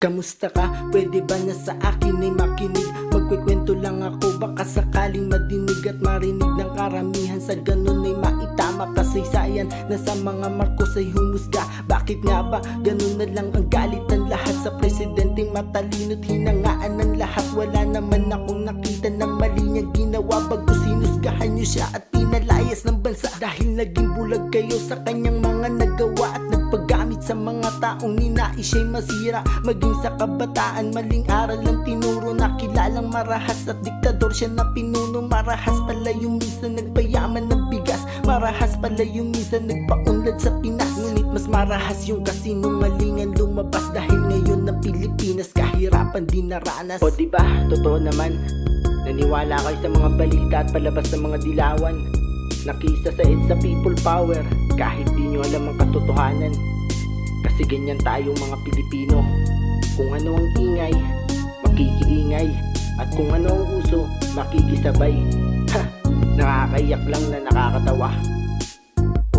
Kamusta ka? Pwede ba na sa akin ay makinig? Magkukwento lang ako, baka sakaling madinig at marinig ng karamihan. Sa ganun ay maitama kasaysayan na sa mga Marcos ay humusga. Bakit nga ba? Ganun na lang ang galit ng lahat sa presidenteng matalino't hinangaan ng lahat. Wala naman akong nakita ng mali niyang ginawa, bago sinusgahan niyo siya at pinalayas ng bansa. Dahil naging bulag kayo sa kanyang mga nagawa at nagpagamit sa mga taong ninais siya'y masira. Maging sa kabataan, maling aral ang tinuro, nakilalang marahas at diktador siya na pinuno. Marahas pala yung minsan nagpayaman ng bigas, marahas pala yung minsan nagpaunlad sa Pinas. Ngunit mas marahas yung kasinungalingan lumabas, dahil ngayon ng Pilipinas kahirapan din naranas. O diba, totoo naman, naniwala kayo sa mga balita at palabas ng mga dilawan. Nakisa sa EDSA people power, kahit di nyo alam ang katotohanan. Kasi ganyan tayong mga Pilipino. Kung ano ang ingay, makikiingay. At kung ano ang uso, makikisabay. Ha! Nakakaiyak lang na nakakatawa.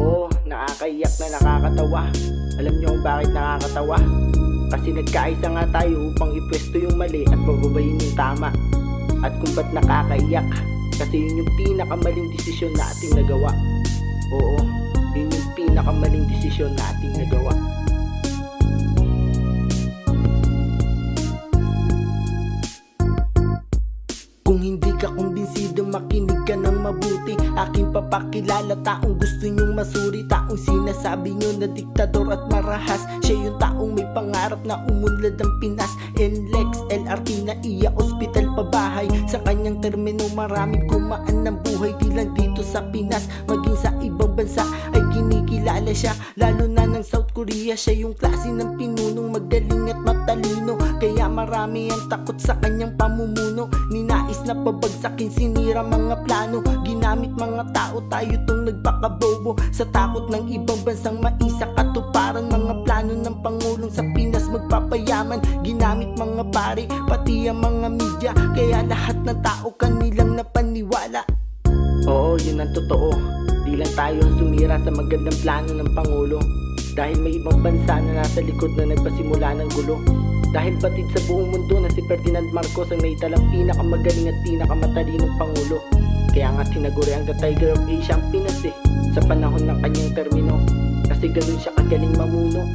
Oo, nakakaiyak na nakakatawa. Alam nyo kung bakit nakakatawa? Kasi nagkaisa nga tayo upang ipwesto yung mali at pababayin yung tama. At kung ba't nakakaiyak? Kasi yun yung pinakamaling desisyon na ating nagawa. Oo, yun yung pinakamaling desisyon na ating nagawa. Kung hindi ka kumbinsido, makinig ka ng mabuti. Aking papakilala, taong gusto nyong masuri, taong sinasabi nyo na diktador at marahas. Siya yung taong may pangarap na umunlad ang Pinas. NLEX, LRT na iya, ospital pabahay. Sa kanyang termino maraming kumaan ng buhay. Di lang dito sa Pinas, maging sa ibang bansa ay kinikilala siya. Lalo na ng South Korea, siya yung klase ng pinunong magaling at matalino. Kaya marami ang takot sa kanyang pamumuno. Ninais na pabagsakin, sinira mga plano. Ginamit mga tao, tayo tong nagpakabobo. Sa takot ng ibang bansang maisa katuparan. Mga plano ng Pangulong sa Pinas magpapayaman. Ginamit mga pare, pati ang mga media. Kaya lahat ng tao kanilang napaniwala. Oo, yun ang totoo. Di lang tayo ang sumira sa magandang plano ng Pangulo. Dahil may ibang bansa na nasa likod na nagpasimula ng gulo. Dahil batid sa buong mundo na si Ferdinand Marcos ang naitalang pinakamagaling at pinakamatalinong Pangulo. Kaya nga tinaguri ang The Tiger of Asia ang Pinas sa panahon ng kanyang termino. Kasi ganun siya kagaling mamuno.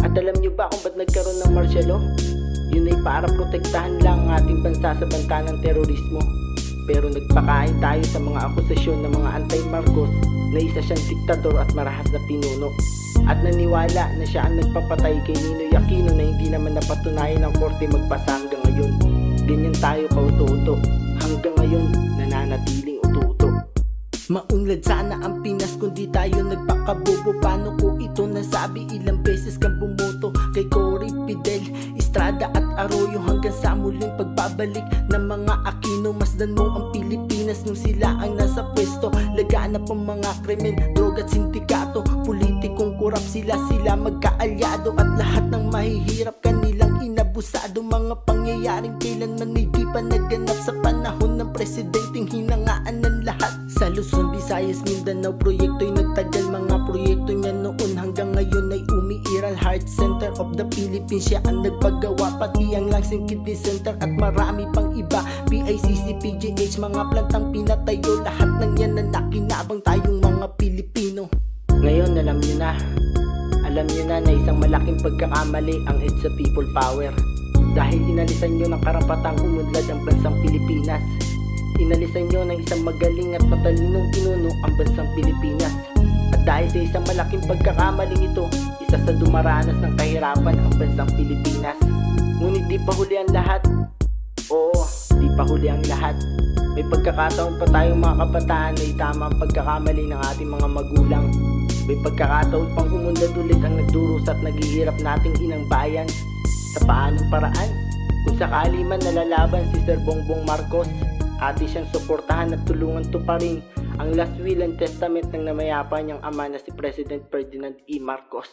At alam nyo ba kung ba't nagkaroon ng martial law? Yun ay para protektahan lang ang ating bansa sa banta ng terorismo. Pero nagpakain tayo sa mga akusasyon ng mga anti-Marcos na isa siyang diktador at marahas na pinuno. At naniwala na siya ang nagpapatay kay Ninoy Aquino na hindi naman napatunayan ng korte magpasa hanggang ngayon. Ganyan tayo kauto-uto. Hanggang ngayon, nananatiling uto-uto. Maunlad sana ang Pinas kung di tayo nagpakabobo. Paano ko ito nasabi? Ilang beses kang bumoto kay Cory, Fidel, Estrada at Arroyo, hanggang sa muling pagbabalik ng mga Aquino. Masdan mo ang Pilipinas nung sila ang nasa pwesto. Laganap ang mga krimen, droga at sindikato. Politikong kurap sila magkaalyado. At lahat ng mahihirap kanilang inabusado. Mga pangyayaring kailanman hindi pa naganap sa panahon ng presidenteng hinangaan ng lahat. Sa Luzon, Visayas, Mindanao, proyekto'y nagtagal. Mga proyekto niya noon hanggang ngayon ay umiiral. Heart Center of the Philippines, siya ang nagpagawa. Pati ang Langsing Kidney Center at marami pang iba. PICC, PGH, mga plantang pinatayo. Lahat ng yan na nakinabang tayong mga Pilipino. Ngayon alam nyo na. Alam nyo na na isang malaking pagkakamali ang EDSA people power. Dahil inalisan nyo ng karapatang umunlad ang bansang Pilipinas. Inalisan nyo ng isang magaling at matalinong pinuno ang bansang Pilipinas. At dahil sa isang malaking pagkakamaling ito, isa sa dumaranas ng kahirapan ang bansang Pilipinas. Ngunit di pa huli ang lahat. Oo, di pa huli ang lahat. May pagkakataon pa tayong mga kabataan na itama ang pagkakamali ng ating mga magulang. May pagkakataon pang umunlad ulit ang nagdurusa at naghihirap nating inang bayan. Sa paanong paraan? Kung sakali man nalalaban si Sir Bongbong Marcos, atin siyang suportahan at tulungan tuparin ang last will and testament ng namayapa niyang ama na si President Ferdinand E. Marcos.